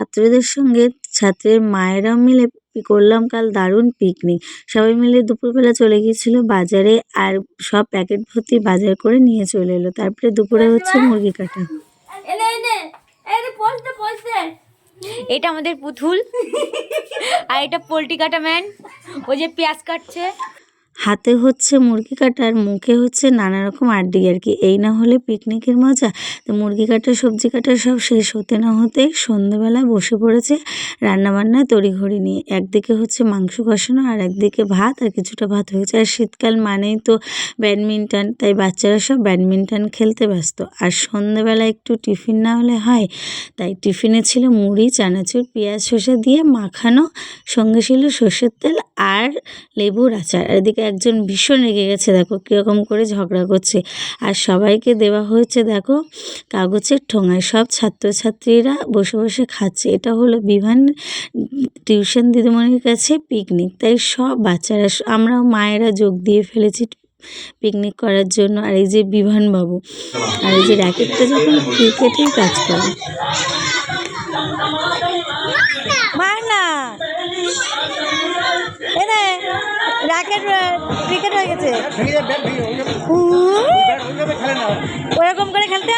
ছাত্রদের সঙ্গে ছাত্রের মায়েরাও মিলে করলাম কাল দারুণ পিকনিক। সবাই মিলে দুপুরবেলা চলে গিয়েছিল বাজারে, আর সব প্যাকেট ভর্তি বাজার করে নিয়ে চলে এলো। তারপরে দুপুরে হচ্ছে মুরগি কাটা। এটা আমাদের পুতুল, আর এটা পোল্ট্রি কাটা ম্যান, ওই যে পেঁয়াজ কাটছে। হাতে হচ্ছে মুরগি কাটার, মুখে হচ্ছে নানা রকম আড্ডি আর কি। এই না হলে পিকনিকের মজা। তো মুরগি কাটা সবজি কাটা সব শেষ হতে না হতে সন্ধ্যেবেলা বসে পড়েছে রান্নাবান্নায় তড়িঘড়ি নিয়ে। একদিকে হচ্ছে মাংস কষানো, আর একদিকে ভাত, আর কিছুটা ভাত হয়েছে। আর শীতকাল মানেই তো ব্যাডমিন্টন, তাই বাচ্চারা সব ব্যাডমিন্টন খেলতে ব্যস্ত। আর সন্ধ্যেবেলা একটু টিফিন না হলে হয়, তাই টিফিনে ছিল মুড়ি, চানাচুর, পেঁয়াজ শসা দিয়ে মাখানো, সঙ্গে ছিল সর্ষের তেল আর লেবুর আচার। আর এদিকে একজন ভীষণ রেগে গেছে, দেখো কীরকম করে ঝগড়া করছে। আর সবাইকে দেওয়া হয়েছে দেখো কাগজের ঠোঙায়, সব ছাত্রছাত্রীরা বসে বসে খাচ্ছে। এটা হলো বিভান টিউশন দিদিমণির কাছে পিকনিক, তাই সব বাচ্চারা, আমরাও মায়েরা যোগ দিয়ে ফেলেছি পিকনিক করার জন্য। আর এই যে বিভান বাবু, আর এই যে র্যাকেটটা যখন ক্রিকেটের কাজ করে।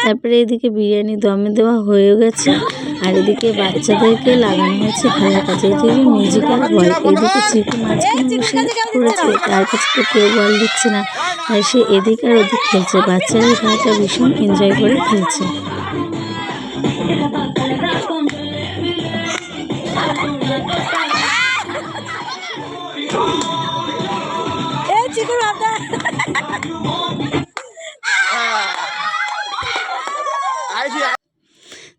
তারপরে এদিকে বিরিয়ানি দমে দেওয়া হয়ে গেছে, আর এদিকে বাচ্চাদেরকে লাগানো হচ্ছে খেলার কাছে। এদিকে মিউজিক্যাল বল, এদিকে চিকু মাঝখানে বসে পড়েছে, তার কাছে তো কেউ বল দিচ্ছে না, তাই সে এদিক আর ওদিক খেলছে। বাচ্চারা এই খেলাটা ভীষণ এনজয় করে খেলছে।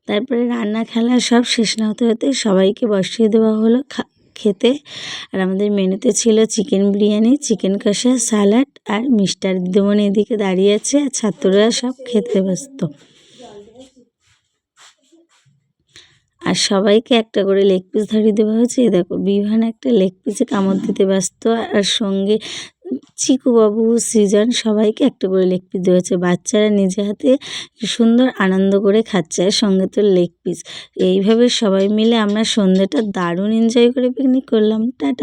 তারপরে রান্না খেলা সব শেষ না হতে হতে সবাইকে বসিয়ে দেওয়া হলো খেতে। আর আমাদের মেনুতে ছিল চিকেন বিরিয়ানি, চিকেন কষা, স্যালাড আর মিষ্টার। দিদিমণি এদিকে দাঁড়িয়ে আছে, আর ছাত্ররা সব খেতে ব্যস্ত। আর সবাইকে একটা করে লেগ পিস ধরিয়ে দেওয়া হয়েছে। দেখো বিভান একটা লেগ পিসে কামড় দিতে ব্যস্ত, আর সঙ্গে চিকুবাবু, সৃজন, সবাইকে একটা করে লেগ পিস দেওয়া হয়েছে। বাচ্চারা নিজে হাতে সুন্দর আনন্দ করে খাচ্ছে, আর সঙ্গে তো লেগ পিস। এইভাবে সবাই মিলে আমরা সন্ধ্যেটা দারুণ এনজয় করে পিকনিক করলাম। টাটা।